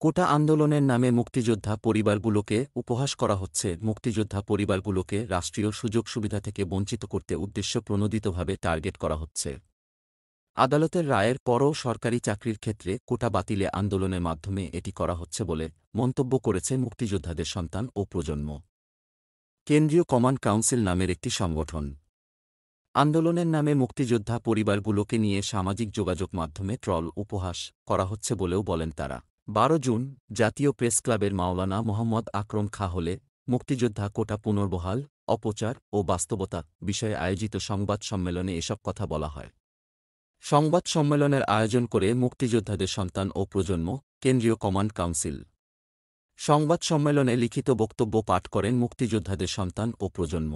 কোটা আন্দোলনের নামে মুক্তিযোদ্ধা পরিবারগুলোকে উপহাস করা হচ্ছে। মুক্তিযোদ্ধা পরিবারগুলোকে রাষ্ট্রীয় সুযোগ সুবিধা থেকে বঞ্চিত করতে উদ্দেশ্যপ্রণোদিতভাবে টার্গেট করা হচ্ছে। আদালতের রায়ের পরও সরকারি চাকরির ক্ষেত্রে কোটা বাতিলে আন্দোলনের মাধ্যমে এটি করা হচ্ছে বলে মন্তব্য করেছে মুক্তিযোদ্ধাদের সন্তান ও প্রজন্ম। কেন্দ্রীয় কমান্ড কাউন্সিল নামের একটি সংগঠন আন্দোলনের নামে মুক্তিযোদ্ধা পরিবারগুলোকে নিয়ে সামাজিক যোগাযোগ মাধ্যমে ট্রল উপহাস করা হচ্ছে বলেও বলেন তারা। ১২ জুন জাতীয় প্রেসক্লাবের মাওলানা মোহাম্মদ আকরম খাঁ হলে মুক্তিযোদ্ধা কোটা পুনর্বহাল, অপচার ও বাস্তবতা বিষয়ে আয়োজিত সংবাদ সম্মেলনে এসব কথা বলা হয়। সংবাদ সম্মেলনের আয়োজন করে মুক্তিযোদ্ধাদের সন্তান ও প্রজন্ম, কেন্দ্রীয় কমান্ড কাউন্সিল। সংবাদ সম্মেলনে লিখিত বক্তব্য পাঠ করেন মুক্তিযোদ্ধাদের সন্তান ও প্রজন্ম।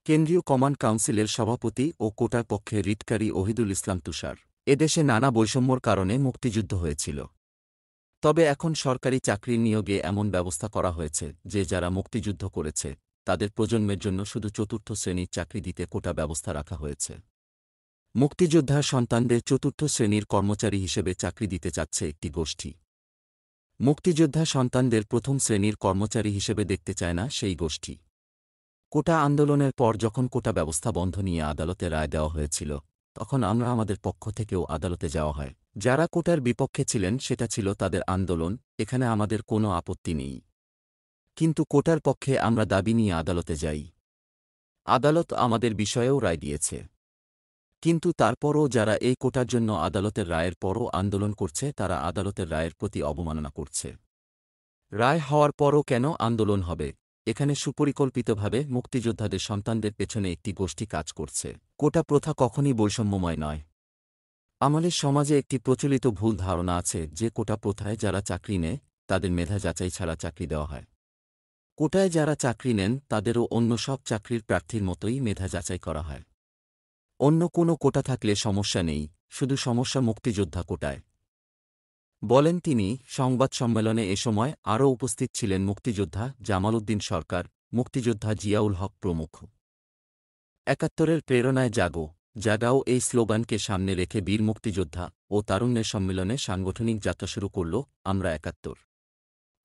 কেন্দ্রীয় কমান্ড কাউন্সিলের সভাপতি ও কোটার পক্ষে রিটকারী ওহিদুল ইসলাম তুষার। এদেশে নানা বৈষম্যর কারণে মুক্তিযুদ্ধ হয়েছিল। তবে এখন সরকারি চাকরির নিয়োগে এমন ব্যবস্থা করা হয়েছে যে যারা মুক্তিযুদ্ধ করেছে তাদের প্রজন্মের জন্য শুধু চতুর্থ শ্রেণীর চাকরি দিতে কোটা ব্যবস্থা রাখা হয়েছে। মুক্তিযোদ্ধার সন্তানদের চতুর্থ শ্রেণীর কর্মচারী হিসেবে চাকরি দিতে চাচ্ছে একটি গোষ্ঠী। মুক্তিযোদ্ধা সন্তানদের প্রথম শ্রেণীর কর্মচারী হিসেবে দেখতে চায় না সেই গোষ্ঠী। কোটা আন্দোলনের পর যখন কোটা ব্যবস্থা বন্ধ নিয়ে আদালতে রায় দেওয়া হয়েছিল, তখন আমরা আমাদের পক্ষ থেকেও আদালতে যাওয়া হয়। যারা কোটার বিপক্ষে ছিলেন সেটা ছিল তাদের আন্দোলন, এখানে আমাদের কোনো আপত্তি নেই। কিন্তু কোটার পক্ষে আমরা দাবি নিয়ে আদালতে যাই। আদালত আমাদের বিষয়েও রায় দিয়েছে। কিন্তু তারপরও যারা এই কোটার জন্য আদালতের রায়ের পরও আন্দোলন করছে তারা আদালতের রায়ের প্রতি অবমাননা করছে। রায় হওয়ার পরও কেন আন্দোলন হবে? এখানে সুপরিকল্পিতভাবে মুক্তিযোদ্ধাদের সন্তানদের পেছনে একটি গোষ্ঠী কাজ করছে। কোটা প্রথা কখনই বৈষম্যময় নয়। আমাদের সমাজে একটি প্রচলিত ভুল ধারণা আছে যে কোটা প্রথায় যারা চাকরি নেয় তাদের মেধা যাচাই ছাড়া চাকরি দেওয়া হয়। কোটায় যারা চাকরি নেন তাদেরও অন্য সব চাকরির প্রার্থীর মতোই মেধা যাচাই করা হয়। অন্য কোনো কোটা থাকলে সমস্যা নেই, শুধু সমস্যা মুক্তিযোদ্ধা কোটায়, বলেন তিনি। সংবাদ সম্মেলনে এ সময় আরও উপস্থিত ছিলেন মুক্তিযোদ্ধা জামাল উদ্দিন সরকার, মুক্তিযোদ্ধা জিয়াউল হক প্রমুখ। ৭১-এর প্রেরণায় জাগো, জাগাও এই স্লোগানকে সামনে রেখে বীর মুক্তিযোদ্ধা ও তারুণ্যের সম্মেলনে সাংগঠনিক যাত্রা শুরু করল আমরা ৭১।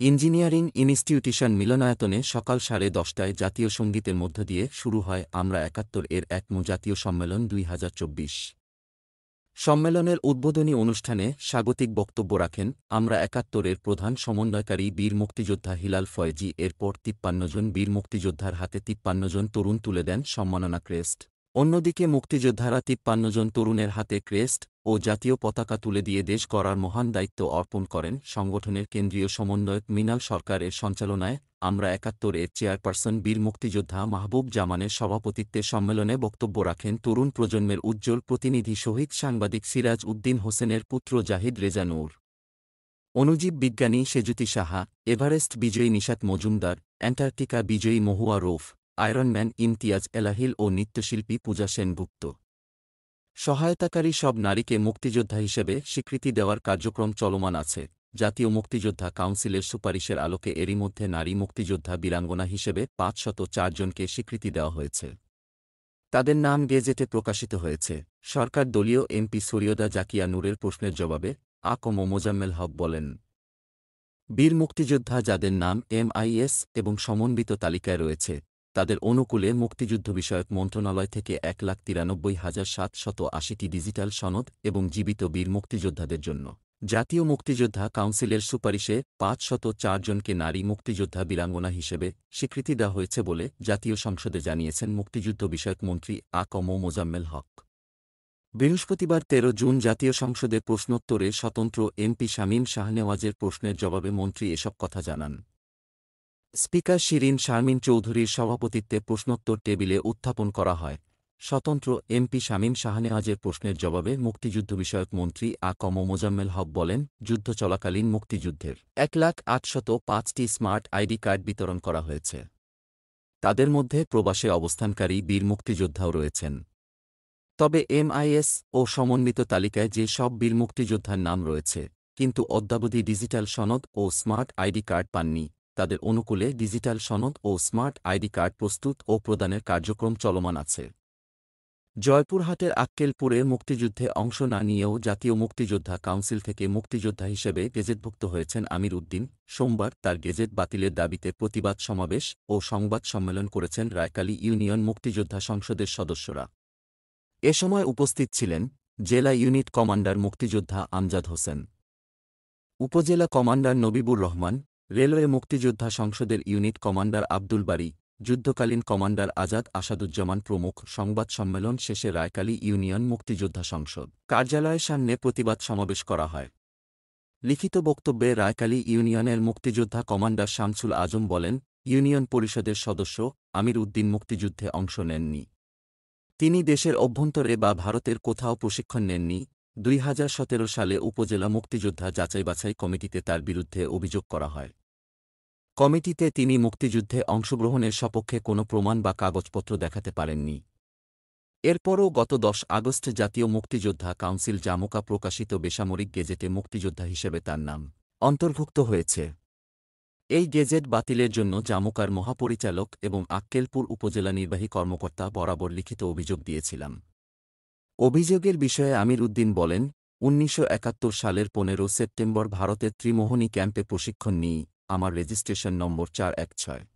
ইঞ্জিনিয়ারিং ইনস্টিটিউশন মিলনায়তনে সকাল 10:30টায় জাতীয় সঙ্গীতের মধ্য দিয়ে শুরু হয় আমরা ৭১-এর ১ম জাতীয় সম্মেলন ২০২৪। সম্মেলনের উদ্বোধনী অনুষ্ঠানে স্বাগতিক বক্তব্য রাখেন আমরা ৭১-এর প্রধান সমন্বয়কারী বীর মুক্তিযোদ্ধা হিলাল ফয়েজী। এরপর ৫৩ জন বীর মুক্তিযোদ্ধার হাতে ৫৩ জন তরুণ তুলে দেন সম্মাননা ক্রেস্ট। অন্যদিকে মুক্তিযোদ্ধারা ৫৩ জন তরুণের হাতে ক্রেস্ট ও জাতীয় পতাকা তুলে দিয়ে দেশ গড়ার মহান দায়িত্ব অর্পণ করেন। সংগঠনের কেন্দ্রীয় সমন্বয়ক মৃণাল সরকারের সঞ্চালনায় আমরা ৭১-এর চেয়ারপারসন বীর মুক্তিযোদ্ধা মাহবুব জামানের সভাপতিত্বে সম্মেলনে বক্তব্য রাখেন তরুণ প্রজন্মের উজ্জ্বল প্রতিনিধি শহীদ সাংবাদিক সিরাজ উদ্দিন হোসেনের পুত্র জাহিদ রেজা নূর, অণুজীব বিজ্ঞানী সেজুতি সাহা, এভারেস্ট বিজয়ী নিশাত মজুমদার, অ্যান্টার্কটিকা বিজয়ী মহুয়া রৌফ, আয়রনম্যান ইমতিয়াজ এলাহিল ও নৃত্যশিল্পী পূজা সেনগুপ্ত। সহায়তাকারী সব নারীকে মুক্তিযোদ্ধা হিসেবে স্বীকৃতি দেওয়ার কার্যক্রম চলমান আছে। জাতীয় মুক্তিযোদ্ধা কাউন্সিলের সুপারিশের আলোকে এরই মধ্যে নারী মুক্তিযোদ্ধা বীরাঙ্গনা হিসেবে ৫০৪ জনকে স্বীকৃতি দেওয়া হয়েছে। তাদের নাম গেজেটে প্রকাশিত হয়েছে। সরকার দলীয় এমপি সৈয়দা জাকিয়া নূরের প্রশ্নের জবাবে আ.ক.ম মোজাম্মেল হক বলেন, বীর মুক্তিযোদ্ধা যাদের নাম MIS এবং সমন্বিত তালিকায় রয়েছে তাদের অনুকূলে মুক্তিযুদ্ধ বিষয়ক মন্ত্রণালয় থেকে ১,৯৩,৭৮০টি ডিজিটাল সনদ এবং জীবিত বীর মুক্তিযোদ্ধাদের জন্য জাতীয় মুক্তিযোদ্ধা কাউন্সিলের সুপারিশে ৫০৪ জনকে নারী মুক্তিযোদ্ধা বীরাঙ্গনা হিসেবে স্বীকৃতি দেওয়া হয়েছে বলে জাতীয় সংসদে জানিয়েছেন মুক্তিযুদ্ধ বিষয়ক মন্ত্রী আ.ক.ম মোজাম্মেল হক। বৃহস্পতিবার ১৩ জুন জাতীয় সংসদে প্রশ্নোত্তরে স্বতন্ত্র এমপি শামীম শাহনেওয়াজের প্রশ্নের জবাবে মন্ত্রী এসব কথা জানান। স্পিকার শিরিন শারমিন চৌধুরীর সভাপতিত্বে প্রশ্নোত্তর টেবিলে উত্থাপন করা হয়। স্বতন্ত্র এমপি শামীম শাহনেওয়াজের প্রশ্নের জবাবে মুক্তিযুদ্ধ বিষয়ক মন্ত্রী আ.ক.ম মোজাম্মেল হক বলেন, যুদ্ধ চলাকালীন মুক্তিযুদ্ধের ১,৮০৫টি স্মার্ট আইডি কার্ড বিতরণ করা হয়েছে। তাদের মধ্যে প্রবাসে অবস্থানকারী বীর মুক্তিযোদ্ধাও রয়েছেন। তবে MIS ও সমন্বিত তালিকায় যে সব বীর মুক্তিযোদ্ধার নাম রয়েছে কিন্তু অদ্যাবধি ডিজিটাল সনদ ও স্মার্ট আইডি কার্ড পাননি, তাদের অনুকূলে ডিজিটাল সনদ ও স্মার্ট আইডি কার্ড প্রস্তুত ও প্রদানের কার্যক্রম চলমান আছে। জয়পুরহাটের আক্কেলপুরে মুক্তিযুদ্ধে অংশ না নিয়েও জাতীয় মুক্তিযোদ্ধা কাউন্সিল থেকে মুক্তিযোদ্ধা হিসেবে গেজেটভুক্ত হয়েছেন আমির উদ্দিন। সোমবার তার গেজেট বাতিলের দাবিতে প্রতিবাদ সমাবেশ ও সংবাদ সম্মেলন করেছেন রায়কালী ইউনিয়ন মুক্তিযোদ্ধা সংসদের সদস্যরা। এ সময় উপস্থিত ছিলেন জেলা ইউনিট কমান্ডার মুক্তিযোদ্ধা আমজাদ হোসেন, উপজেলা কমান্ডার নবিবুর রহমান, রেলওয়ে মুক্তিযোদ্ধা সংসদের ইউনিট কমান্ডার আব্দুল বারী, যুদ্ধকালীন কমান্ডার আজাদ আসাদুজ্জামান প্রমুখ। সংবাদ সম্মেলন শেষে রায়কালী ইউনিয়ন মুক্তিযোদ্ধা সংসদ কার্যালয়ের সামনে প্রতিবাদ সমাবেশ করা হয়। লিখিত বক্তব্যে রায়কালী ইউনিয়নের মুক্তিযোদ্ধা কমান্ডার শামসুল আজম বলেন, ইউনিয়ন পরিষদের সদস্য আমির উদ্দিন মুক্তিযুদ্ধে অংশ নেননি। তিনি দেশের অভ্যন্তরে বা ভারতের কোথাও প্রশিক্ষণ নেননি। 2017 সালে উপজেলা মুক্তিযোদ্ধা যাচাই-বাছাই কমিটিতে তার বিরুদ্ধে অভিযোগ করা হয়। কমিটিতে তিনি মুক্তিযুদ্ধে অংশগ্রহণের সপক্ষে কোনো প্রমাণ বা কাগজপত্র দেখাতে পারেননি। এরপরও গত 10 আগস্ট জাতীয় মুক্তিযোদ্ধা কাউন্সিল জামুকা প্রকাশিত বেসামরিক গেজেটে মুক্তিযোদ্ধা হিসেবে তার নাম অন্তর্ভুক্ত হয়েছে। এই গেজেট বাতিলের জন্য জামুকার মহাপরিচালক এবং আক্কেলপুর উপজেলা নির্বাহী কর্মকর্তা বরাবর লিখিত অভিযোগ দিয়েছিলাম। অভিযোগের বিষয়ে আমির উদ্দিন বলেন, 1971 সালের 15 সেপ্টেম্বর ভারতের ত্রিমোহনী ক্যাম্পে প্রশিক্ষণ নিই। আমার রেজিস্ট্রেশন নম্বর 416।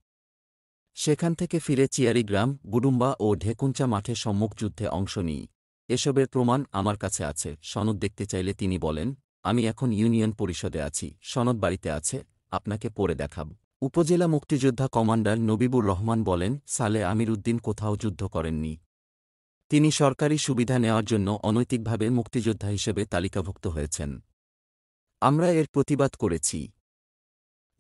সেখান থেকে ফিরে চিয়ারিগ্রাম, গুডুম্বা ও ঢেকুঞ্চা মাঠে সম্মুখযুদ্ধে অংশ নিই। এসবের প্রমাণ আমার কাছে আছে। সনদ দেখতে চাইলে তিনি বলেন, আমি এখন ইউনিয়ন পরিষদে আছি, সনদ বাড়িতে আছে, আপনাকে পড়ে দেখাব। উপজেলা মুক্তিযোদ্ধা কমান্ডার নবিবুর রহমান বলেন, সালে আমির উদ্দিন কোথাও যুদ্ধ করেননি। তিনি সরকারি সুবিধা নেওয়ার জন্য অনৈতিকভাবে মুক্তিযোদ্ধা হিসেবে তালিকাভুক্ত হয়েছেন। আমরা এর প্রতিবাদ করেছি।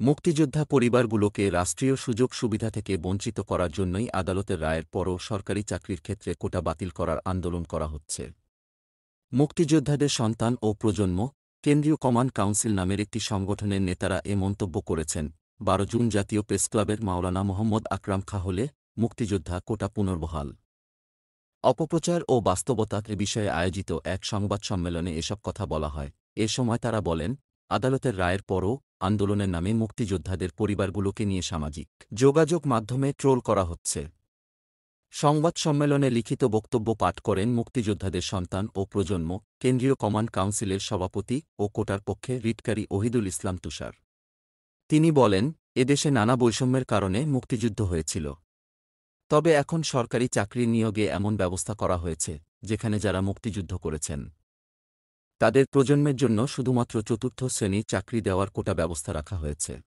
মুক্তিযোদ্ধা পরিবারগুলোকে রাষ্ট্রীয় সুযোগ সুবিধা থেকে বঞ্চিত করার জন্যই আদালতের রায়ের পরও সরকারি চাকরির ক্ষেত্রে কোটা বাতিল করার আন্দোলন করা হচ্ছে। মুক্তিযোদ্ধাদের সন্তান ও প্রজন্ম কেন্দ্রীয় কমান্ড কাউন্সিল নামের একটি সংগঠনের নেতারা এ মন্তব্য করেছেন। 12 জুন জাতীয় প্রেসক্লাবের মাওলানা মোহাম্মদ আকরাম খা হলে মুক্তিযোদ্ধা কোটা পুনর্বহাল, অপপ্রচার ও বাস্তবতা এ বিষয়ে আয়োজিত এক সংবাদ সম্মেলনে এসব কথা বলা হয়। এ সময় তারা বলেন, আদালতের রায়ের পরও আন্দোলনের নামে মুক্তিযোদ্ধাদের পরিবারগুলোকে নিয়ে সামাজিক যোগাযোগ মাধ্যমে ট্রোল করা হচ্ছে। সংবাদ সম্মেলনে লিখিত বক্তব্য পাঠ করেন মুক্তিযোদ্ধাদের সন্তান ও প্রজন্ম কেন্দ্রীয় কমান্ড কাউন্সিলের সভাপতি ও কোটার পক্ষে রিটকারী ওহিদুল ইসলাম তুষার। তিনি বলেন, এদেশে নানা বৈষম্যের কারণে মুক্তিযুদ্ধ হয়েছিল। তবে এখন সরকারি চাকরি নিয়োগে এমন ব্যবস্থা করা হয়েছে, যেখানে যারা মুক্তিযুদ্ধ করেছেন তাদের প্রজন্মের জন্য শুধুমাত্র চতুর্থ শ্রেণীর চাকরি দেওয়ার কোটা ব্যবস্থা রাখা হয়েছে।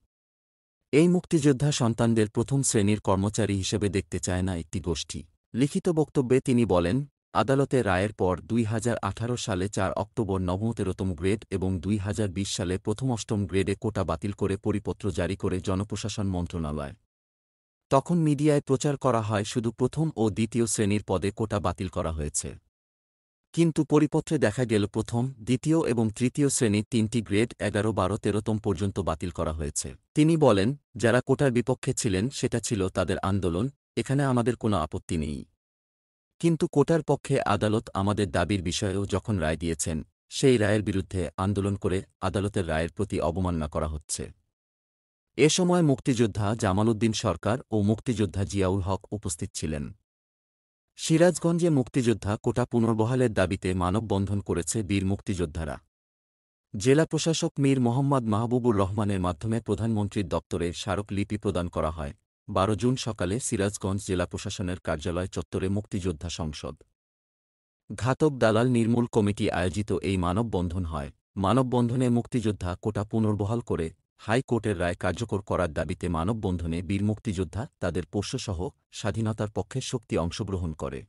এই মুক্তিযোদ্ধা সন্তানদের প্রথম শ্রেণীর কর্মচারী হিসেবে দেখতে চায় না একটি গোষ্ঠী। লিখিত বক্তব্যে তিনি বলেন, আদালতের রায়ের পর 2018 সালে 4 অক্টোবর নবম 13তম গ্রেড এবং 2020 সালে প্রথম অষ্টম গ্রেডে কোটা বাতিল করে পরিপত্র জারি করে জনপ্রশাসন মন্ত্রণালয়। তখন মিডিয়ায় প্রচার করা হয় শুধু প্রথম ও দ্বিতীয় শ্রেণীর পদে কোটা বাতিল করা হয়েছে। কিন্তু পরিপত্রে দেখা গেল প্রথম, দ্বিতীয় এবং তৃতীয় শ্রেণীর 3টি গ্রেড 11, 12, 13তম পর্যন্ত বাতিল করা হয়েছে। তিনি বলেন, যারা কোটার বিপক্ষে ছিলেন সেটা ছিল তাদের আন্দোলন, এখানে আমাদের কোনো আপত্তি নেই। কিন্তু কোটার পক্ষে আদালত আমাদের দাবির বিষয়েও যখন রায় দিয়েছেন, সেই রায়ের বিরুদ্ধে আন্দোলন করে আদালতের রায়ের প্রতি অবমাননা করা হচ্ছে। এ সময় মুক্তিযোদ্ধা জামাল উদ্দিন সরকার ও মুক্তিযোদ্ধা জিয়াউল হক উপস্থিত ছিলেন। সিরাজগঞ্জে মুক্তিযোদ্ধা কোটা পুনর্বহালের দাবিতে মানববন্ধন করেছে বীর মুক্তিযোদ্ধারা। জেলা প্রশাসক মীর মোহাম্মদ মাহবুবুর রহমানের মাধ্যমে প্রধানমন্ত্রীর দপ্তরে স্মারকলিপি প্রদান করা হয়। 12 জুন সকালে সিরাজগঞ্জ জেলা প্রশাসনের কার্যালয় চত্বরে মুক্তিযোদ্ধা সংসদ ঘাতক দালাল নির্মূল কমিটি আয়োজিত এই মানববন্ধন হয়। মানববন্ধনে মুক্তিযোদ্ধা কোটা পুনর্বহাল করে হাইকোর্টের রায় কার্যকর করার দাবিতে মানববন্ধনে বীর মুক্তিযোদ্ধা তাদের পোষ্যসহ স্বাধীনতার পক্ষে শক্তি অংশগ্রহণ করে।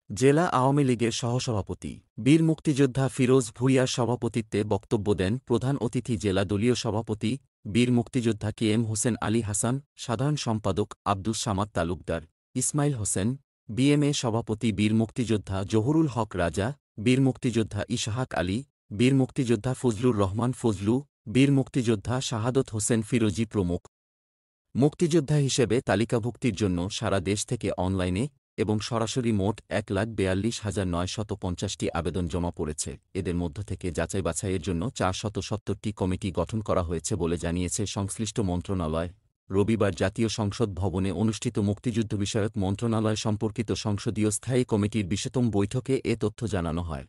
জেলা আওয়ামী লীগের সহসভাপতি বীর মুক্তিযোদ্ধা ফিরোজ ভূঁইয়ার সভাপতিত্বে বক্তব্য দেন প্রধান অতিথি জেলা দলীয় সভাপতি বীর মুক্তিযোদ্ধা KM হোসেন আলী হাসান, সাধারণ সম্পাদক আব্দুস সামাদ তালুকদার, ইসমাইল হোসেন, BMA সভাপতি বীর মুক্তিযোদ্ধা জহুরুল হক রাজা, বীর মুক্তিযোদ্ধা ইশাহাক আলী, বীর মুক্তিযোদ্ধা ফজলুর রহমান ফজলু, বীর মুক্তিযোদ্ধা শাহাদত হোসেন ফিরোজী প্রমুখ। মুক্তিযোদ্ধা হিসেবে তালিকাভুক্তির জন্য সারা দেশ থেকে অনলাইনে এবং সরাসরি মোট 1,42,950টি আবেদন জমা পড়েছে। এদের মধ্য থেকে যাচাই বাছাইয়ের জন্য 470টি কমিটি গঠন করা হয়েছে বলে জানিয়েছে সংশ্লিষ্ট মন্ত্রণালয়। রবিবার জাতীয় সংসদ ভবনে অনুষ্ঠিত মুক্তিযুদ্ধ বিষয়ক মন্ত্রণালয় সম্পর্কিত সংসদীয় স্থায়ী কমিটির ২০তম বৈঠকে এ তথ্য জানানো হয়।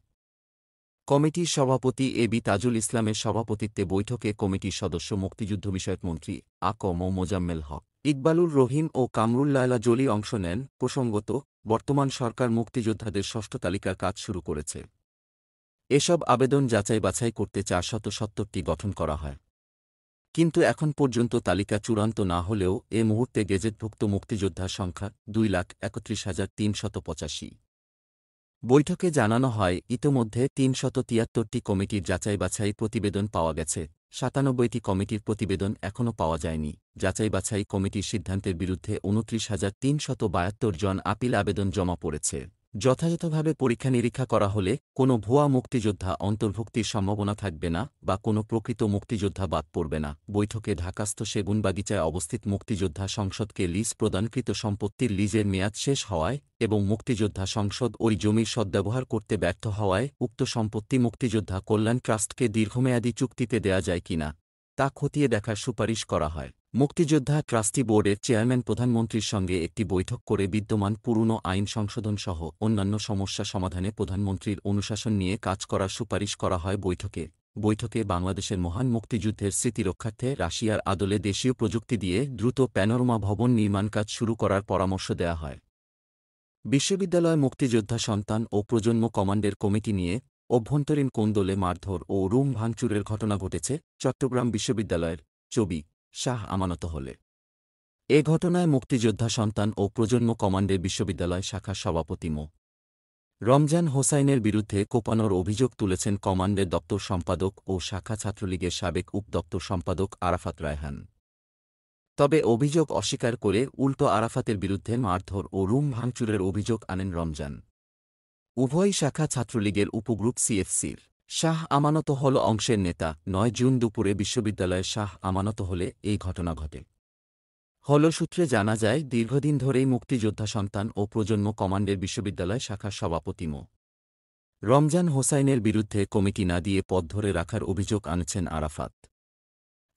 কমিটির সভাপতি বি তাজুল ইসলামের সভাপতিত্বে বৈঠকে কমিটির সদস্য মুক্তিযুদ্ধ বিষয়ক মন্ত্রী ম মোজাম্মেল হক, ইকবালুর রহিম ও কামরুল লায়লা জলি অংশ নেন। প্রসঙ্গত, বর্তমান সরকার মুক্তিযোদ্ধাদের ষষ্ঠ তালিকার কাজ শুরু করেছে। এসব আবেদন যাচাই বাছাই করতে ৪৭০টি গঠন করা হয়। কিন্তু এখন পর্যন্ত তালিকা চূড়ান্ত না হলেও এ মুহূর্তে গেজেটভুক্ত মুক্তিযোদ্ধার সংখ্যা ২,৩১,৩৮৫। বৈঠকে জানানো হয়, ইতোমধ্যে ৩৭৩টি কমিটির যাচাই-বাছাই প্রতিবেদন পাওয়া গেছে, ৯৭টি কমিটির প্রতিবেদন এখনও পাওয়া যায়নি। যাচাই-বাছাই কমিটির সিদ্ধান্তের বিরুদ্ধে ২৯,৩৭২ জন আপিল আবেদন জমা পড়েছে। যথাযথভাবে পরীক্ষা-নিরীক্ষা করা হলে কোনো ভুয়া মুক্তিযোদ্ধা অন্তর্ভুক্তির সম্ভাবনা থাকবে না বা কোনো প্রকৃত মুক্তিযোদ্ধা বাদ পড়বে না। বৈঠকে ঢাকাস্থ সেগুনবাগিচায় অবস্থিত মুক্তিযোদ্ধা সংসদকে লিজ প্রদানকৃত সম্পত্তির লিজের মেয়াদ শেষ হওয়ায় এবং মুক্তিযোদ্ধা সংসদ ওই জমির সদ্ব্যবহার করতে ব্যর্থ হওয়ায় উক্ত সম্পত্তি মুক্তিযোদ্ধা কল্যাণ ট্রাস্টকে দীর্ঘমেয়াদী চুক্তিতে দেয়া যায় কিনা তা খতিয়ে দেখার সুপারিশ করা হয়। মুক্তিযোদ্ধা ট্রাস্টি বোর্ডের চেয়ারম্যান প্রধানমন্ত্রীর সঙ্গে একটি বৈঠক করে বিদ্যমান পুরনো আইন সংশোধনসহ অন্যান্য সমস্যা সমাধানে প্রধানমন্ত্রীর অনুশাসন নিয়ে কাজ করার সুপারিশ করা হয়। বৈঠকে বাংলাদেশের মহান মুক্তিযুদ্ধের স্মৃতি রক্ষার্থে রাশিয়ার আদলে দেশীয় প্রযুক্তি দিয়ে দ্রুত প্যানোরামা ভবন নির্মাণ কাজ শুরু করার পরামর্শ দেয়া হয়। বিশ্ববিদ্যালয় মুক্তিযোদ্ধা সন্তান ও প্রজন্ম কমান্ডের কমিটি নিয়ে অভ্যন্তরীণ কোন্দলে মারধর ও রুম ভাঙচুরের ঘটনা ঘটেছে চট্টগ্রাম বিশ্ববিদ্যালয়ের চবি শাহ আমানত হলে। এ ঘটনায় মুক্তিযোদ্ধা সন্তান ও প্রজন্ম কমান্ডের বিশ্ববিদ্যালয় শাখার সভাপতি মো. রমজান হোসাইনের বিরুদ্ধে কোপানোর অভিযোগ তুলেছেন কমান্ডের দপ্তর সম্পাদক ও শাখা ছাত্রলীগের সাবেক উপদপ্তর সম্পাদক আরাফাত রায়হান। তবে অভিযোগ অস্বীকার করে উল্টো আরাফাতের বিরুদ্ধে মারধর ও রুম ভাঙচুরের অভিযোগ আনেন রমজান। উভয় শাখা ছাত্রলীগের উপগ্রুপ সিএফসির শাহ আমানত হল অংশের নেতা। ৯ জুন দুপুরে বিশ্ববিদ্যালয়ের শাহ আমানত হলে এই ঘটনা ঘটে। হল সূত্রে জানা যায়, দীর্ঘদিন ধরেই মুক্তিযোদ্ধা সন্তান ও প্রজন্ম কমান্ডের বিশ্ববিদ্যালয় শাখার সভাপতি মো. রমজান হোসাইনের বিরুদ্ধে কমিটি না দিয়ে পদ ধরে রাখার অভিযোগ আনছেন আরাফাত।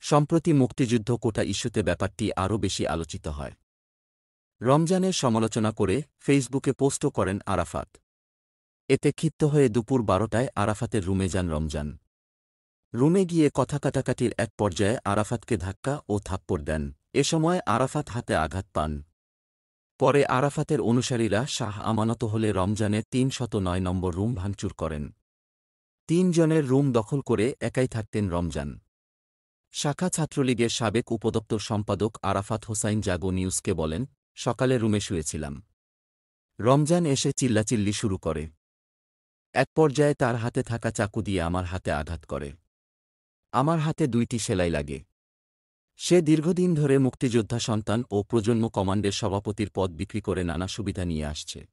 সম্প্রতি মুক্তিযুদ্ধ কোটা ইস্যুতে ব্যাপারটি আরও বেশি আলোচিত হয়। রমজানের সমালোচনা করে ফেসবুকে পোস্টও করেন আরাফাত। এতে ক্ষিপ্ত হয়ে দুপুর ১২টায় আরাফাতের রুমে যান রমজান। রুমে গিয়ে কথা কাটাকাটির এক পর্যায়ে আরাফাতকে ধাক্কা ও থাপ্পড় দেন। এ সময় আরাফাত হাতে আঘাত পান। পরে আরাফাতের অনুসারীরা শাহ আমানত হলে রমজানের ৩০৯ নম্বর রুম ভাঙচুর করেন। ৩ জনের রুম দখল করে একাই থাকতেন রমজান। শাখা ছাত্রলীগের সাবেক উপদপ্তর সম্পাদক আরাফাত হোসাইন জাগো নিউজকে বলেন, সকালে রুমে শুয়েছিলাম। রমজান এসে চিল্লাচিল্লি শুরু করে। এক পর্যায়ে তার হাতে থাকা চাকু দিয়ে আমার হাতে আঘাত করে। আমার হাতে ২টি সেলাই লাগে। সে দীর্ঘদিন ধরে মুক্তিযোদ্ধা সন্তান ও প্রজন্ম কমান্ডের সভাপতির পদ বিক্রি করে নানা সুবিধা নিয়ে আসছে।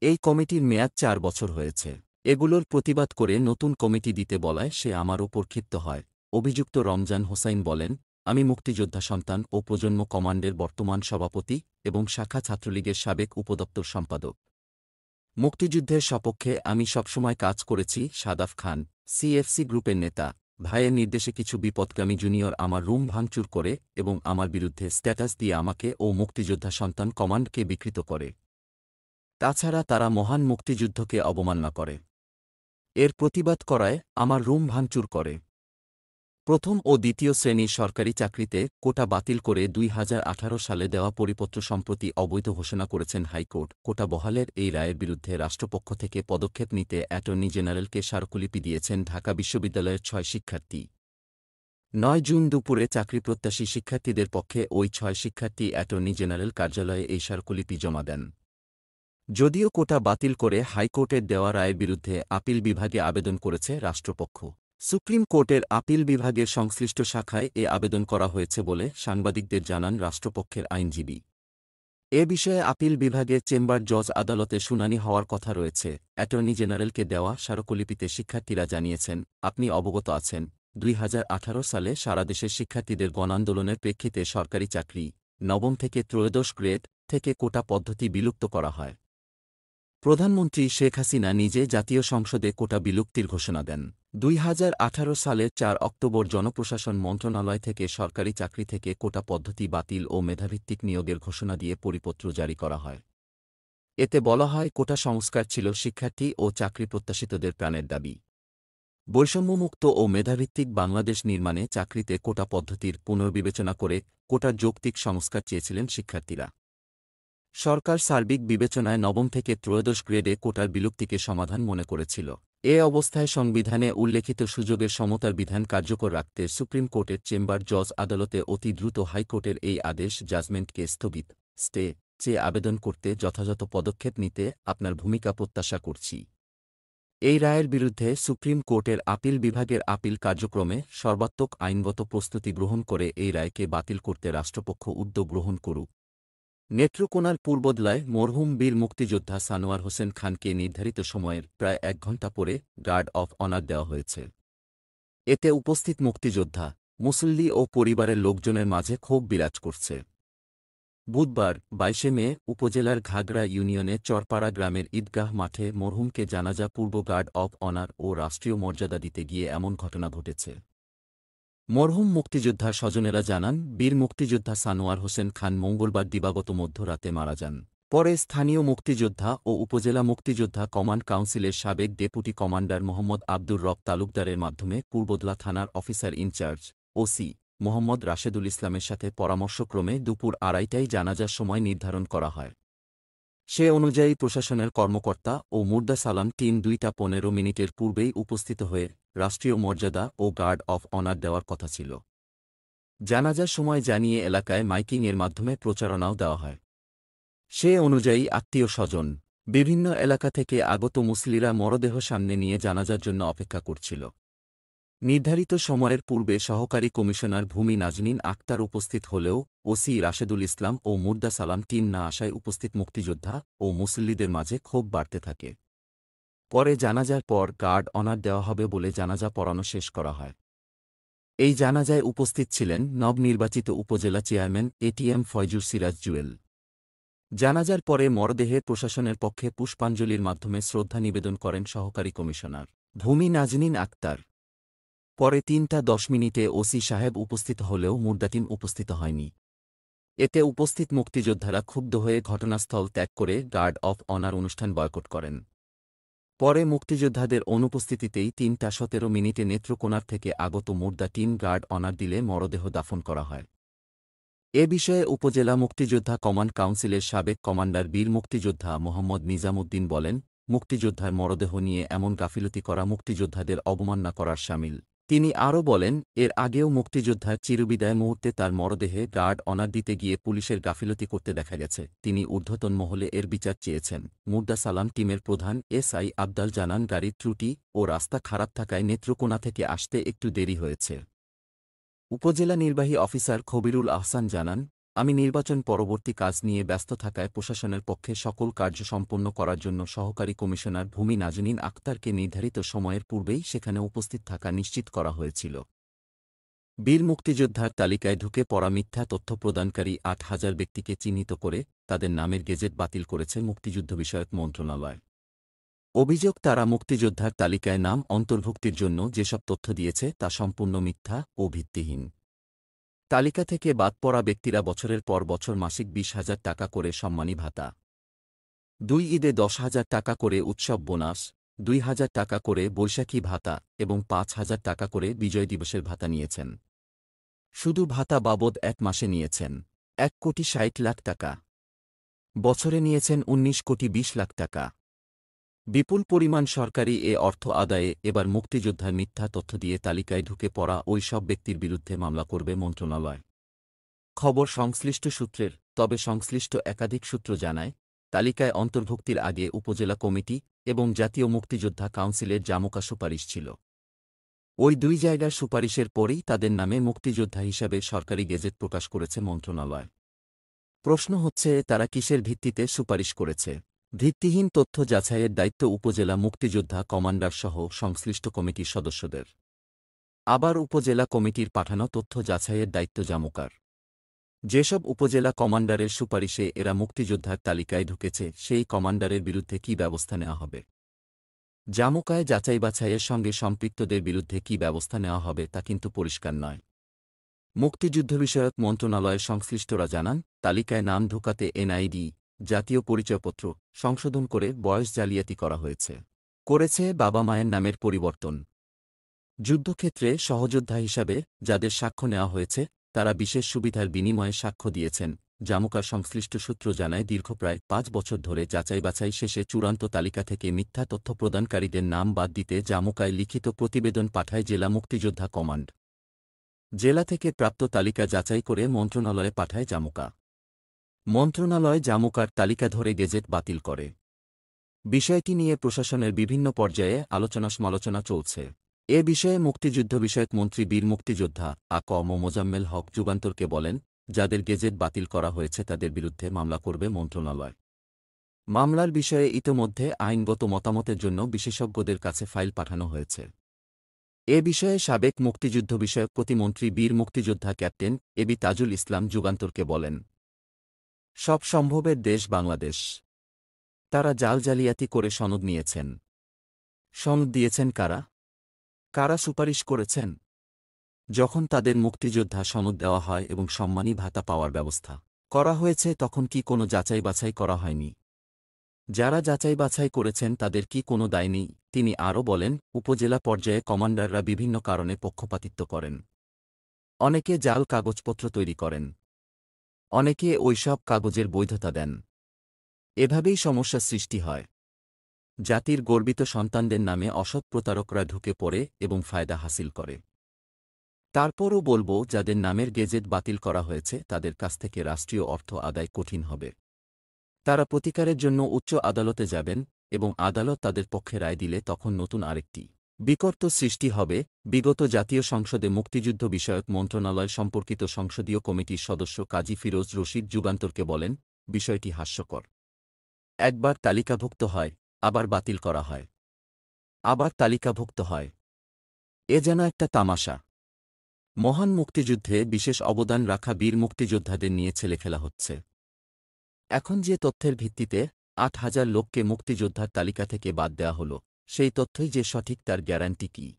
এই কমিটির মেয়াদ ৪ বছর হয়েছে। এগুলোর প্রতিবাদ করে নতুন কমিটি দিতে বলায় সে আমার ওপর ক্ষিপ্ত হয়। অভিযুক্ত রমজান হোসাইন বলেন, আমি মুক্তিযোদ্ধা সন্তান ও প্রজন্ম কমান্ডের বর্তমান সভাপতি এবং শাখা ছাত্রলীগের সাবেক উপদপ্তর সম্পাদক। মুক্তিযুদ্ধের সপক্ষে আমি সবসময় কাজ করেছি। সাদাফ খান, সিএফসি গ্রুপের নেতা, ভাইয়ের নির্দেশে কিছু বিপদগামী জুনিয়র আমার রুম ভাঙচুর করে এবং আমার বিরুদ্ধে স্ট্যাটাস দিয়ে আমাকে ও মুক্তিযোদ্ধা সন্তান কমান্ডকে বিকৃত করে। তাছাড়া তারা মহান মুক্তিযুদ্ধকে অবমাননা করে। এর প্রতিবাদ করায় আমার রুম ভাঙচুর করে। প্রথম ও দ্বিতীয় শ্রেণীর সরকারি চাকরিতে কোটা বাতিল করে ২০১৮ সালে দেওয়া পরিপত্র সম্প্রতি অবৈধ ঘোষণা করেছেন হাইকোর্ট। কোটা বহালের এই রায়ের বিরুদ্ধে রাষ্ট্রপক্ষ থেকে পদক্ষেপ নিতে অ্যাটর্নি জেনারেলকে স্মারকলিপি দিয়েছেন ঢাকা বিশ্ববিদ্যালয়ের ৬ শিক্ষার্থী। ৯ জুন দুপুরে চাকরিপ্রত্যাশী শিক্ষার্থীদের পক্ষে ওই ৬ শিক্ষার্থী অ্যাটর্নি জেনারেল কার্যালয়ে এই স্মারকলিপি জমা দেন। যদিও কোটা বাতিল করে হাইকোর্টের দেওয়া রায়ের বিরুদ্ধে আপিল বিভাগে আবেদন করেছে রাষ্ট্রপক্ষ। সুপ্রিম কোর্টের আপিল বিভাগের সংশ্লিষ্ট শাখায় এ আবেদন করা হয়েছে বলে সাংবাদিকদের জানান রাষ্ট্রপক্ষের আইনজীবী। এ বিষয়ে আপিল বিভাগের চেম্বার জজ আদালতে শুনানি হওয়ার কথা রয়েছে। অ্যাটর্নি জেনারেলকে দেওয়া স্মারকলিপিতে শিক্ষার্থীরা জানিয়েছেন, আপনি অবগত আছেন, ২০১৮ সালে সারা দেশের শিক্ষার্থীদের গণআন্দোলনের প্রেক্ষিতে সরকারি চাকরি, নবম থেকে ত্রয়োদশ গ্রেড থেকে কোটা পদ্ধতি বিলুপ্ত করা হয়। প্রধানমন্ত্রী শেখ হাসিনা নিজে জাতীয় সংসদে কোটা বিলুপ্তির ঘোষণা দেন। 2018 সালের 4 অক্টোবর জনপ্রশাসন মন্ত্রণালয় থেকে সরকারি চাকরি থেকে কোটা পদ্ধতি বাতিল ও মেধাভিত্তিক নিয়োগের ঘোষণা দিয়ে পরিপত্র জারি করা হয়। এতে বলা হয়, কোটা সংস্কার ছিল শিক্ষার্থী ও চাকরি প্রত্যাশিতদের প্রাণের দাবি। বৈষম্যমুক্ত ও মেধাভিত্তিক বাংলাদেশ নির্মাণে চাকরিতে কোটা পদ্ধতির পুনর্বিবেচনা করে কোটার যৌক্তিক সংস্কার চেয়েছিলেন শিক্ষার্থীরা। সরকার সার্বিক বিবেচনায় নবম থেকে ত্রয়োদশ গ্রেডে কোটার বিলুপ্তিকে সমাধান মনে করেছিল। এ অবস্থায় সংবিধানে উল্লেখিত সুযোগের সমতার বিধান কার্যকর রাখতে সুপ্রিম কোর্টের চেম্বার জজ আদালতে অতি দ্রুত হাইকোর্টের এই আদেশ জাজমেন্টকে স্থগিত স্টে চেয়ে আবেদন করতে যথাযথ পদক্ষেপ নিতে আপনার ভূমিকা প্রত্যাশা করছি। এই রায়ের বিরুদ্ধে সুপ্রিম কোর্টের আপিল বিভাগের আপিল কার্যক্রমে সর্বাত্মক আইনগত প্রস্তুতি গ্রহণ করে এই রায়কে বাতিল করতে রাষ্ট্রপক্ষ উদ্যোগ গ্রহণ করুক। নেত্রকোনার পূর্বদলায় মরহুম বীর মুক্তিযোদ্ধা সানোয়ার হোসেন খানকে নির্ধারিত সময়ের প্রায় 1 ঘণ্টা পরে গার্ড অফ অনার দেওয়া হয়েছে। এতে উপস্থিত মুক্তিযোদ্ধা, মুসল্লি ও পরিবারের লোকজনের মাঝে ক্ষোভ বিরাজ করছে। বুধবার 22 মে উপজেলার ঘাগড়া ইউনিয়নে চরপাড়া গ্রামের ঈদগাহ মাঠে মরহুমকে জানাজা পূর্ব গার্ড অব অনার ও রাষ্ট্রীয় মর্যাদা দিতে গিয়ে এমন ঘটনা ঘটেছে। মরহুম মুক্তিযোদ্ধার স্বজনেরা জানান, বীর মুক্তিযোদ্ধা সানোয়ার হোসেন খান মঙ্গলবার দিবাগত মধ্যরাতে মারা যান। পরে স্থানীয় মুক্তিযোদ্ধা ও উপজেলা মুক্তিযোদ্ধা কমান্ড কাউন্সিলের সাবেক ডেপুটি কমান্ডার মোহাম্মদ আব্দুর রব তালুকদারের মাধ্যমে পূর্বদলা থানার officer in charge OC Mohammad Rashedul ইসলামের সাথে পরামর্শক্রমে দুপুর 2:30টায় জানাজার সময় নির্ধারণ করা হয়। সে অনুযায়ী প্রশাসনের কর্মকর্তা ও মুর্দা সালাম টিম 2:15 পূর্বেই উপস্থিত হয়ে রাষ্ট্রীয় মর্যাদা ও গার্ড অফ অনার দেওয়ার কথা ছিল। জানাজার সময় জানিয়ে এলাকায় মাইকিংয়ের মাধ্যমে প্রচারণাও দেওয়া হয়। সে অনুযায়ী আত্মীয়-স্বজন, বিভিন্ন এলাকা থেকে আগত মুসল্লিরা মরদেহ সামনে নিয়ে জানাজার জন্য অপেক্ষা করছিল। নির্ধারিত সময়ের পূর্বে সহকারী কমিশনার ভূমি নাজনীন আক্তার উপস্থিত হলেও ওসি রাশেদুল ইসলাম ও মুর্দা সালাম টিম না আসায় উপস্থিত মুক্তিযোদ্ধা ও মুসল্লিদের মাঝে ক্ষোভ বাড়তে থাকে। পরে জানাজার পর গার্ড অনার দেওয়া হবে বলে জানাজা পড়ানো শেষ করা হয়। এই জানাজায় উপস্থিত ছিলেন নবনির্বাচিত উপজেলা চেয়ারম্যান এটিএম ফয়জুর সিরাজ জুয়েল। জানাজার পরে মরদেহে প্রশাসনের পক্ষে পুষ্পাঞ্জলির মাধ্যমে শ্রদ্ধা নিবেদন করেন সহকারী কমিশনার ভূমি নাজনীন আক্তার। পরে 3:10 ওসি সাহেব উপস্থিত হলেও মুর্দা টিম উপস্থিত হয়নি। এতে উপস্থিত মুক্তিযোদ্ধারা ক্ষুব্ধ হয়ে ঘটনাস্থল ত্যাগ করে গার্ড অফ অনার অনুষ্ঠান বয়কট করেন। পরে মুক্তিযোদ্ধাদের অনুপস্থিতিতেই 3:17 নেত্রকোনার থেকে আগত মুর্দা টিম গার্ড অনার দিলে মরদেহ দাফন করা হয়। এ বিষয়ে উপজেলা মুক্তিযোদ্ধা কমান্ড কাউন্সিলের সাবেক কমান্ডার বীর মুক্তিযোদ্ধা মোহাম্মদ নিজামুদ্দিন বলেন, মুক্তিযোদ্ধার মরদেহ নিয়ে এমন গাফিলতি করা মুক্তিযোদ্ধাদের অবমাননা করার শামিল। তিনি আরও বলেন, এর আগেও মুক্তিযোদ্ধার চিরবিদায় মুহূর্তে তার মরদেহে গার্ড অনার দিতে গিয়ে পুলিশের গাফিলতি করতে দেখা গেছে। তিনি ঊর্ধ্বতন মহলে এর বিচার চেয়েছেন। মুর্দা সালাম টিমের প্রধান এসআই আবদাল জানান, গাড়ির ত্রুটি ও রাস্তা খারাপ থাকায় নেত্রকোনা থেকে আসতে একটু দেরি হয়েছে। উপজেলা নির্বাহী অফিসার খবিরুল আহসান জানান, আমি নির্বাচন পরবর্তী কাজ নিয়ে ব্যস্ত থাকায় প্রশাসনের পক্ষে সকল কার্য সম্পন্ন করার জন্য সহকারী কমিশনার ভূমি নাজনীন আক্তারকে নির্ধারিত সময়ের পূর্বেই সেখানে উপস্থিত থাকা নিশ্চিত করা হয়েছিল। বীর মুক্তিযোদ্ধার তালিকায় ঢুকে পড়া মিথ্যা তথ্য প্রদানকারী 8,000 ব্যক্তিকে চিহ্নিত করে তাদের নামের গেজেট বাতিল করেছে মুক্তিযুদ্ধ বিষয়ক মন্ত্রণালয়। অভিযোগ, তারা মুক্তিযোদ্ধার তালিকায় নাম অন্তর্ভুক্তির জন্য যেসব তথ্য দিয়েছে তা সম্পূর্ণ মিথ্যা ও ভিত্তিহীন। তালিকা থেকে বাদ পড়া ব্যক্তিরা বছরের পর বছর মাসিক 20,000 টাকা করে সম্মানী ভাতা, 2 ঈদে 10,000 টাকা করে উৎসব বোনাস, 2,000 টাকা করে বৈশাখী ভাতা এবং 5,000 টাকা করে বিজয় দিবসের ভাতা নিয়েছেন। শুধু ভাতা বাবদ 1 মাসে নিয়েছেন 1,60,00,000 টাকা, বছরে নিয়েছেন 19,20,00,000 টাকা। বিপুল পরিমাণ সরকারি এ অর্থ আদায়ে এবার মুক্তিযোদ্ধার মিথ্যা তথ্য দিয়ে তালিকায় ঢুকে পড়া ওই সব ব্যক্তির বিরুদ্ধে মামলা করবে মন্ত্রণালয়। খবর সংশ্লিষ্ট সূত্রের। তবে সংশ্লিষ্ট একাধিক সূত্র জানায়, তালিকায় অন্তর্ভুক্তির আগে উপজেলা কমিটি এবং জাতীয় মুক্তিযোদ্ধা কাউন্সিলের জামুকা সুপারিশ ছিল। ওই 2 জায়গার সুপারিশের পরেই তাদের নামে মুক্তিযোদ্ধা হিসাবে সরকারি গেজেট প্রকাশ করেছে মন্ত্রণালয়। প্রশ্ন হচ্ছে, তারা কিসের ভিত্তিতে সুপারিশ করেছে? ভিত্তিহীন তথ্য যাচাইয়ের দায়িত্ব উপজেলা মুক্তিযোদ্ধা কমান্ডারসহ সংশ্লিষ্ট কমিটির সদস্যদের। আবার উপজেলা কমিটির পাঠানো তথ্য যাচাইয়ের দায়িত্ব জামুকার। যেসব উপজেলা কমান্ডারের সুপারিশে এরা মুক্তিযোদ্ধার তালিকায় ঢুকেছে, সেই কমান্ডারের বিরুদ্ধে কী ব্যবস্থা নেওয়া হবে? জামুকায় যাচাই-বাছাইয়ের সঙ্গে সম্পৃক্তদের বিরুদ্ধে কী ব্যবস্থা নেওয়া হবে তা কিন্তু পরিষ্কার নয়। মুক্তিযুদ্ধ বিষয়ক মন্ত্রণালয়ের সংশ্লিষ্টরা জানান, তালিকায় নাম ঢোকাতে এনআইডি, জাতীয় পরিচয়পত্র সংশোধন করে বয়স জালিয়াতি করা হয়েছে। করেছে বাবা-মায়ের নামের পরিবর্তন। যুদ্ধক্ষেত্রে সহযোদ্ধা হিসাবে যাদের সাক্ষ্য নেওয়া হয়েছে, তারা বিশেষ সুবিধার বিনিময়ে সাক্ষ্য দিয়েছেন। জামুকার সংশ্লিষ্ট সূত্র জানায়, দীর্ঘ প্রায় ৫ বছর ধরে যাচাই-বাছাই শেষে চূড়ান্ত তালিকা থেকে মিথ্যা তথ্য প্রদানকারীদের নাম বাদ দিতে জামুকায় লিখিত প্রতিবেদন পাঠায় জেলা মুক্তিযোদ্ধা কমান্ড। জেলা থেকে প্রাপ্ত তালিকা যাচাই করে মন্ত্রণালয়ে পাঠায় জামুকা। মন্ত্রণালয় জামুকার তালিকা ধরে গেজেট বাতিল করে। বিষয়টি নিয়ে প্রশাসনের বিভিন্ন পর্যায়ে আলোচনা-সমালোচনা চলছে। এ বিষয়ে মুক্তিযুদ্ধ বিষয়ক মন্ত্রী বীর মুক্তিযোদ্ধা আ.ক.ম মোজাম্মেল হক যুগান্তরকে বলেন, যাদের গেজেট বাতিল করা হয়েছে তাদের বিরুদ্ধে মামলা করবে মন্ত্রণালয়। মামলার বিষয়ে ইতোমধ্যে আইনগত মতামতের জন্য বিশেষজ্ঞদের কাছে ফাইল পাঠানো হয়েছে। এ বিষয়ে সাবেক মুক্তিযুদ্ধ বিষয়ক প্রতিমন্ত্রী বীর মুক্তিযোদ্ধা ক্যাপ্টেন এবি তাজুল ইসলাম যুগান্তরকে বলেন, সব সম্ভবের দেশ বাংলাদেশ। তারা জাল-জালিয়াতি করে সনদ নিয়েছেন। সনদ দিয়েছেন কারা? কারা সুপারিশ করেছেন? যখন তাদের মুক্তিযোদ্ধা সনদ দেওয়া হয় এবং সম্মানী ভাতা পাওয়ার ব্যবস্থা করা হয়েছে, তখন কি কোনো যাচাই-বাছাই করা হয়নি? যারা যাচাই-বাছাই করেছেন তাদের কি কোনো দায় নেই? তিনি আরও বলেন, উপজেলা পর্যায়ে কমান্ডাররা বিভিন্ন কারণে পক্ষপাতিত্ব করেন। অনেকে জাল কাগজপত্র তৈরি করেন। অনেকে ওইসব কাগজের বৈধতা দেন। এভাবেই সমস্যা সৃষ্টি হয়। জাতির গর্বিত সন্তানদের নামে অসৎ প্রতারকরা ঢুকে পড়ে এবং ফায়দা হাসিল করে। তারপরও বলব, যাদের নামের গেজেট বাতিল করা হয়েছে তাদের কাছ থেকে রাষ্ট্রীয় অর্থ আদায় কঠিন হবে। তারা প্রতিকারের জন্য উচ্চ আদালতে যাবেন এবং আদালত তাদের পক্ষে রায় দিলে তখন নতুন আরেকটি বিকট সৃষ্টি হবে। বিগত জাতীয় সংসদে মুক্তিযুদ্ধ বিষয়ক মন্ত্রণালয় সম্পর্কিত সংসদীয় কমিটির সদস্য কাজী ফিরোজ রশিদ যুগান্তরকে বলেন, বিষয়টি হাস্যকর। একবার তালিকাভুক্ত হয়, আবার বাতিল করা হয়, আবার তালিকাভুক্ত হয়। এ যেন একটা তামাশা। মহান মুক্তিযুদ্ধে বিশেষ অবদান রাখা বীর মুক্তিযোদ্ধাদের নিয়ে ছেলেখেলা হচ্ছে। এখন যে তথ্যের ভিত্তিতে ৮,০০০ লোককে মুক্তিযোদ্ধার তালিকা থেকে বাদ দেওয়া হল, সেই তথ্যই যে সঠিক তার গ্যারান্টি কি?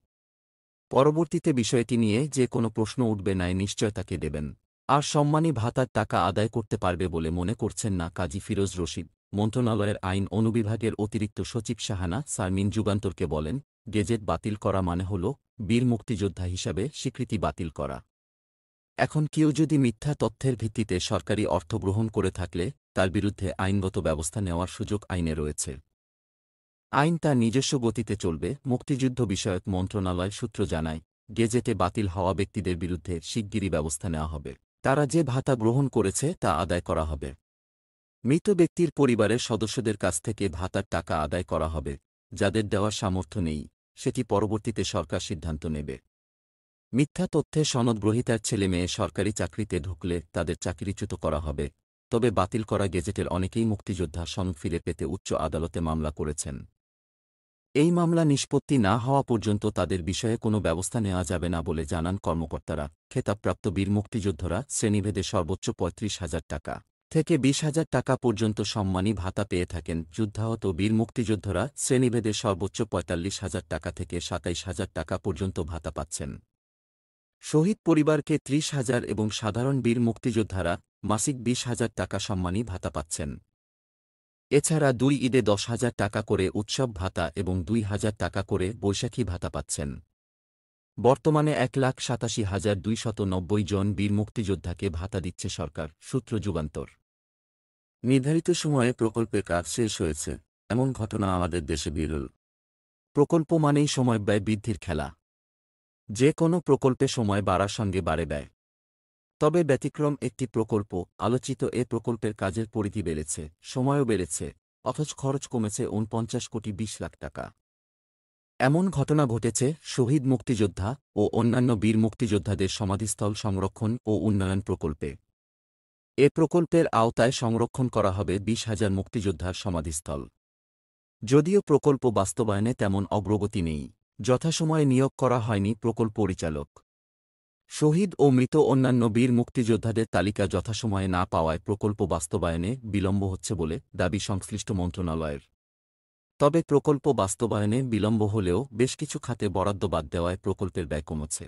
পরবর্তীতে বিষয়টি নিয়ে যে কোনো প্রশ্ন উঠবে নাই নিশ্চয়তাকে দেবেন। আর সম্মানী ভাতার টাকা আদায় করতে পারবে বলে মনে করছেন না কাজী ফিরোজ রশিদ। মন্ত্রণালয়ের আইন অনুবিভাগের অতিরিক্ত সচিব শাহানা সারমিন যুগান্তরকে বলেন, গেজেট বাতিল করা মানে হল বীর মুক্তিযোদ্ধা হিসাবে স্বীকৃতি বাতিল করা। এখন কেউ যদি মিথ্যা তথ্যের ভিত্তিতে সরকারি অর্থ গ্রহণ করে থাকলে তার বিরুদ্ধে আইনগত ব্যবস্থা নেওয়ার সুযোগ আইনে রয়েছে। আইন তার নিজস্ব গতিতে চলবে। মুক্তিযুদ্ধ বিষয়ক মন্ত্রণালয় সূত্র জানায়, গেজেটে বাতিল হওয়া ব্যক্তিদের বিরুদ্ধে শিগগিরই ব্যবস্থা নেওয়া হবে। তারা যে ভাতা গ্রহণ করেছে তা আদায় করা হবে। মৃত ব্যক্তির পরিবারের সদস্যদের কাছ থেকে ভাতার টাকা আদায় করা হবে। যাদের দেওয়ার সামর্থ্য নেই, সেটি পরবর্তীতে সরকার সিদ্ধান্ত নেবে। মিথ্যা তথ্যে সনদ গ্রহীতার ছেলেমেয়ে সরকারি চাকরিতে ঢুকলে তাদের চাকরিচ্যুত করা হবে। তবে বাতিল করা গেজেটের অনেকেই মুক্তিযোদ্ধা সনদ ফিরে পেতে উচ্চ আদালতে মামলা করেছেন। এই মামলা নিষ্পত্তি না হওয়া পর্যন্ত তাদের বিষয়ে কোনো ব্যবস্থা নেওয়া যাবে না বলে জানান কর্মকর্তারা। খেতাবপ্রাপ্ত বীর মুক্তিযোদ্ধারা শ্রেণীভেদে সর্বোচ্চ ৩৫,০০০ টাকা থেকে ২০,০০০ টাকা পর্যন্ত সম্মানী ভাতা পেয়ে থাকেন। যুদ্ধাহত বীর মুক্তিযোদ্ধারা শ্রেণীভেদে সর্বোচ্চ ৪৫,০০০ টাকা থেকে ২৭,০০০ টাকা পর্যন্ত ভাতা পাচ্ছেন। শহীদ পরিবারকে ৩০,০০০ এবং সাধারণ বীর মুক্তিযোদ্ধারা মাসিক ২০,০০০ টাকা সম্মানী ভাতা পাচ্ছেন। এছাড়া ২ ঈদে ১০,০০০ টাকা করে উৎসব ভাতা এবং ২,০০০ টাকা করে বৈশাখী ভাতা পাচ্ছেন। বর্তমানে ১,৮৭,২৯০ জন বীর মুক্তিযোদ্ধাকে ভাতা দিচ্ছে সরকার। সূত্র যুগান্তর। নির্ধারিত সময়ে প্রকল্পের কাজ শেষ হয়েছে, এমন ঘটনা আমাদের দেশে বিরল। প্রকল্প মানেই সময় ব্যয় বৃদ্ধির খেলা। যে কোনো প্রকল্পে সময় বাড়ার সঙ্গে বাড়ে ব্যয়। তবে ব্যতিক্রম একটি প্রকল্প। আলোচিত এ প্রকল্পের কাজের পরিধি বেড়েছে, সময়ও বেড়েছে, অথচ খরচ কমেছে ৪৯ কোটি ২০ লাখ টাকা। এমন ঘটনা ঘটেছে শহীদ মুক্তিযোদ্ধা ও অন্যান্য বীর মুক্তিযোদ্ধাদের সমাধিস্থল সংরক্ষণ ও উন্নয়ন প্রকল্পে। এ প্রকল্পের আওতায় সংরক্ষণ করা হবে ২০,০০০ মুক্তিযোদ্ধার সমাধিস্থল। যদিও প্রকল্প বাস্তবায়নে তেমন অগ্রগতি নেই। যথাসময়ে নিয়োগ করা হয়নি প্রকল্প পরিচালক। শহীদ ও মৃত অন্যান্য বীর মুক্তিযোদ্ধাদের তালিকা যথাসময়ে না পাওয়ায় প্রকল্প বাস্তবায়নে বিলম্ব হচ্ছে বলে দাবি সংশ্লিষ্ট মন্ত্রণালয়ের। তবে প্রকল্প বাস্তবায়নে বিলম্ব হলেও বেশ কিছু খাতে বরাদ্দ বাদ দেওয়ায় প্রকল্পের ব্যয় কমেছে।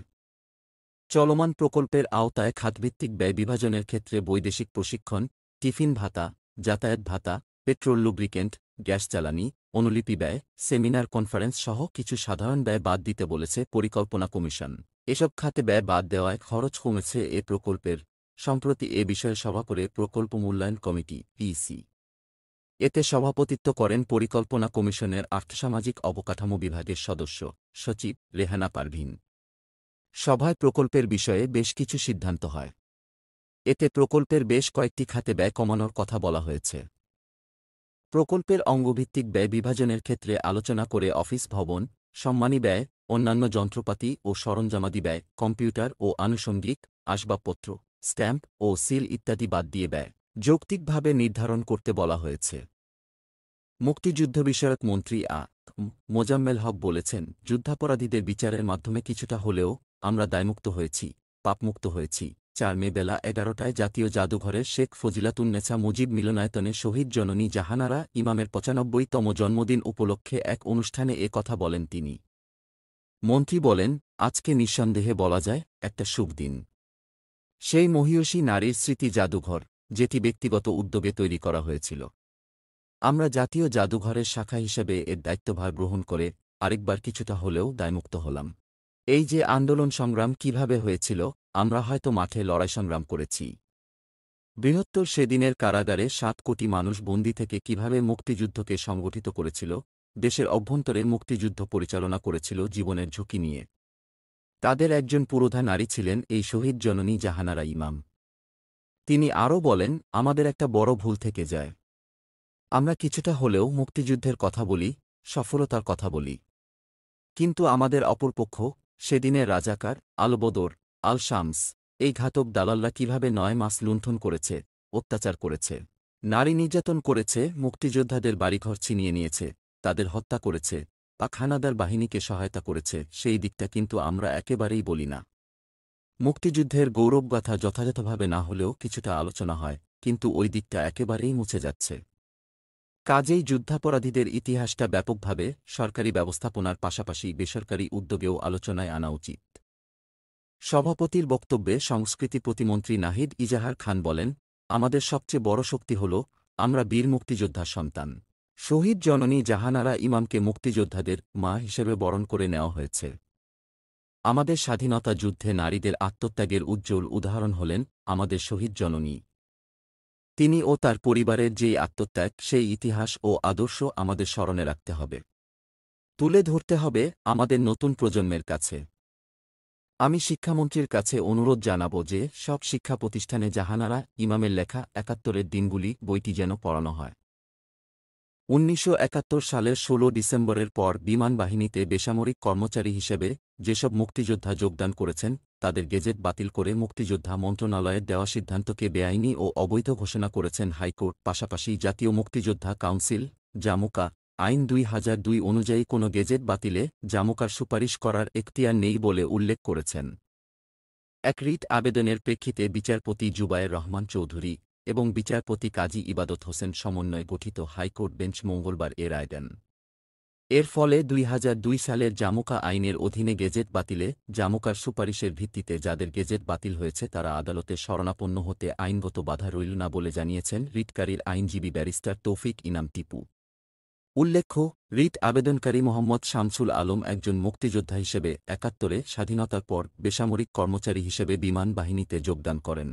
চলমান প্রকল্পের আওতায় খাতভিত্তিক ব্যয় বিভাজনের ক্ষেত্রে বৈদেশিক প্রশিক্ষণ, টিফিন ভাতা, যাতায়াত ভাতা, পেট্রোল লুব্রিকেন্ট, গ্যাস জ্বালানি, অনুলিপি ব্যয়, সেমিনার কনফারেন্স সহ কিছু সাধারণ ব্যয় বাদ দিতে বলেছে পরিকল্পনা কমিশন। এসব খাতে ব্যয় বাদ দেওয়ায় খরচ কমেছে এ প্রকল্পের। সম্প্রতি এ বিষয়ে সভা করে প্রকল্প মূল্যায়ন কমিটি পিসি। এতে সভাপতিত্ব করেন পরিকল্পনা কমিশনের আর্থসামাজিক অবকাঠামো বিভাগের সদস্য সচিব রেহানা পারভীন। সভায় প্রকল্পের বিষয়ে বেশ কিছু সিদ্ধান্ত হয়। এতে প্রকল্পের বেশ কয়েকটি খাতে ব্যয় কমানোর কথা বলা হয়েছে। প্রকল্পের অঙ্গভিত্তিক ব্যয় বিভাজনের ক্ষেত্রে আলোচনা করে অফিস ভবন, সম্মানী ব্যয়, অন্যান্য যন্ত্রপাতি ও সরঞ্জামাদি ব্যয়, কম্পিউটার ও আনুষঙ্গিক আসবাবপত্র, স্ট্যাম্প ও সিল ইত্যাদি বাদ দিয়ে ব্যয় যৌক্তিকভাবে নির্ধারণ করতে বলা হয়েছে। মুক্তিযুদ্ধ বিষয়ক মন্ত্রী মোজাম্মেল হক বলেছেন, যুদ্ধাপরাধীদের বিচারের মাধ্যমে কিছুটা হলেও আমরা দায়মুক্ত হয়েছি, পাপমুক্ত হয়েছি। ৪ মে বেলা ১১টায় জাতীয় জাদুঘরের শেখ ফজিলাতুন্নেছা মুজিব মিলনায়তনে শহীদ জননী জাহানারা ইমামের ৯৫তম জন্মদিন উপলক্ষে এক অনুষ্ঠানে এ কথা বলেন তিনি। মন্ত্রী বলেন, আজকে নিঃসন্দেহে বলা যায় একটা শুভ দিন। সেই মহীয়সী নারীর স্মৃতি জাদুঘর, যেটি ব্যক্তিগত উদ্যোগে তৈরি করা হয়েছিল। আমরা জাতীয় জাদুঘরের শাখা হিসেবে এর দায়িত্বভার গ্রহণ করে আরেকবার কিছুটা হলেও দায়মুক্ত হলাম। এই যে আন্দোলন সংগ্রাম কিভাবে হয়েছিল, আমরা হয়তো মাঠে লড়াই সংগ্রাম করেছি। বৃহত্তর সেদিনের কারাগারে ৭ কোটি মানুষ বন্দী থেকে কিভাবে মুক্তিযুদ্ধকে সংগঠিত করেছিল, দেশের অভ্যন্তরে মুক্তিযুদ্ধ পরিচালনা করেছিল জীবনের ঝুঁকি নিয়ে। তাদের একজন পুরোধা নারী ছিলেন এই শহীদ জননী জাহানারা ইমাম। তিনি আরও বলেন, আমাদের একটা বড় ভুল থেকে যায়। আমরা কিছুটা হলেও মুক্তিযুদ্ধের কথা বলি, সফলতার কথা বলি। কিন্তু আমাদের অপরপক্ষ, সেদিনের রাজাকার, আলবদর, আল শামস, এই ঘাতক দালালরা কিভাবে ৯ মাস লুণ্ঠন করেছে, অত্যাচার করেছে, নারী নির্যাতন করেছে, মুক্তিযোদ্ধাদের বাড়িঘর ছিনিয়ে নিয়েছে, তাদের হত্যা করেছে, পাক হানাদার বাহিনীকে সহায়তা করেছে, সেই দিকটা কিন্তু আমরা একেবারেই বলি না। মুক্তিযুদ্ধের গৌরবগাথা যথাযথভাবে না হলেও কিছুটা আলোচনা হয়, কিন্তু ওই দিকটা একেবারেই মুছে যাচ্ছে। কাজেই যুদ্ধাপরাধীদের ইতিহাসটা ব্যাপকভাবে সরকারি ব্যবস্থাপনার পাশাপাশি বেসরকারি উদ্যোগেও আলোচনায় আনা উচিত। সভাপতির বক্তব্যে সংস্কৃতি প্রতিমন্ত্রী নাহিদ ইজাহার খান বলেন, আমাদের সবচেয়ে বড় শক্তি হল আমরা বীর মুক্তিযোদ্ধার সন্তান। শহীদ জননী জাহানারা ইমামকে মুক্তিযোদ্ধাদের মা হিসেবে বরণ করে নেওয়া হয়েছে। আমাদের স্বাধীনতা যুদ্ধে নারীদের আত্মত্যাগের উজ্জ্বল উদাহরণ হলেন আমাদের শহীদ জননী। তিনি ও তার পরিবারের যেই আত্মত্যাগ, সেই ইতিহাস ও আদর্শ আমাদের স্মরণে রাখতে হবে, তুলে ধরতে হবে আমাদের নতুন প্রজন্মের কাছে। আমি শিক্ষামন্ত্রীর কাছে অনুরোধ জানাব যে সব শিক্ষা প্রতিষ্ঠানে জাহানারা ইমামের লেখা ৭১-এর দিনগুলি বইটি যেন পড়ানো হয়। ১৯৭১ সালের ১৬ ডিসেম্বরের পর বিমান বাহিনীতে বেসামরিক কর্মচারী হিসেবে যেসব মুক্তিযোদ্ধা যোগদান করেছেন, তাদের গেজেট বাতিল করে মুক্তিযোদ্ধা মন্ত্রণালয়ের দেওয়া সিদ্ধান্তকে বেআইনি ও অবৈধ ঘোষণা করেছেন হাইকোর্ট। পাশাপাশি জাতীয় মুক্তিযোদ্ধা কাউন্সিল, জামুকা, আইন ২০০২ অনুযায়ী কোনো গেজেট বাতিলে জামুকার সুপারিশ করার এখতিয়ার নেই বলে উল্লেখ করেছেন। এক রিট আবেদনের প্রেক্ষিতে বিচারপতি জুবায়ের রহমান চৌধুরী এবং বিচারপতি কাজী ইবাদত হোসেন সমন্বয়ে গঠিত হাইকোর্ট বেঞ্চ মঙ্গলবার এ রায় দেন। এর ফলে ২০০২ সালের জামুকা আইনের অধীনে গেজেট বাতিলে জামুকার সুপারিশের ভিত্তিতে যাদের গেজেট বাতিল হয়েছে তারা আদালতে শরণাপন্ন হতে আইনগত বাধা রইল না বলে জানিয়েছেন রিটকারীর আইনজীবী ব্যারিস্টার তৌফিক ইনাম টিপু। উল্লেখ্য, রিট আবেদনকারী মোহাম্মদ শামসুল আলম একজন মুক্তিযোদ্ধা হিসেবে ৭১-এ স্বাধীনতার পর বেসামরিক কর্মচারী হিসেবে বিমান বাহিনীতে যোগদান করেন।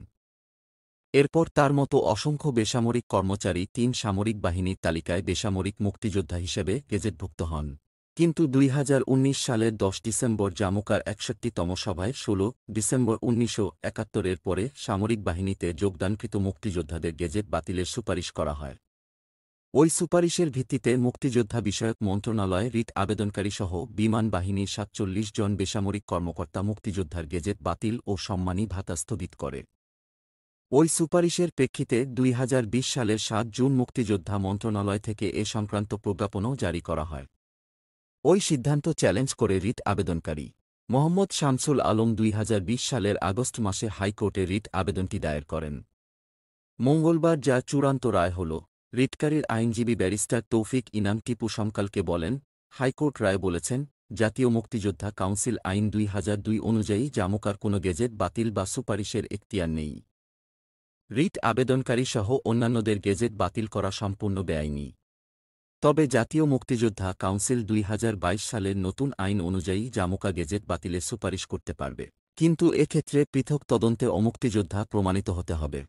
এরপর তার মতো অসংখ্য বেসামরিক কর্মচারী ৩ সামরিক বাহিনীর তালিকায় বেসামরিক মুক্তিযোদ্ধা হিসেবে গেজেটভুক্ত হন। কিন্তু ২০১৯ সালের ১০ ডিসেম্বর জামুকার ৬১তম সভায় ১৬ ডিসেম্বর ১৯৭১-এর পরে সামরিক বাহিনীতে যোগদানকৃত মুক্তিযোদ্ধাদের গেজেট বাতিলের সুপারিশ করা হয়। ওই সুপারিশের ভিত্তিতে মুক্তিযোদ্ধা বিষয়ক মন্ত্রণালয় রিট আবেদনকারীসহ বিমান বাহিনীর ৪৭ জন বেসামরিক কর্মকর্তা মুক্তিযোদ্ধার গেজেট বাতিল ও সম্মানী ভাতা স্থগিত করে। ওই সুপারিশের প্রেক্ষিতে ২০২০ সালের ৭ জুন মুক্তিযোদ্ধা মন্ত্রণালয় থেকে এ সংক্রান্ত প্রজ্ঞাপনও জারি করা হয়। ওই সিদ্ধান্ত চ্যালেঞ্জ করে রিট আবেদনকারী মোহাম্মদ শামসুল আলম ২০২০ সালের আগস্ট মাসে হাইকোর্টে রিট আবেদনটি দায়ের করেন। মঙ্গলবার যা চূড়ান্ত রায় হল। রিটকারীর আইনজীবী ব্যারিস্টার তৌফিক ইনাম টিপু সমকালকে বলেন, হাইকোর্ট রায় বলেছেন, জাতীয় মুক্তিযোদ্ধা কাউন্সিল আইন ২০০২ অনুযায়ী জামুকার কোনো গেজেট বাতিল বা সুপারিশের এখতিয়ার নেই। রিট আবেদনকারীসহ অন্যান্যদের গেজেট বাতিল করা সম্পূর্ণ বেআইনি। তবে জাতীয় মুক্তিযোদ্ধা কাউন্সিল ২০২২ সালের নতুন আইন অনুযায়ী জামুকা গেজেট বাতিলের সুপারিশ করতে পারবে। কিন্তু এক্ষেত্রে পৃথক তদন্তে অমুক্তিযোদ্ধা প্রমাণিত হতে হবে।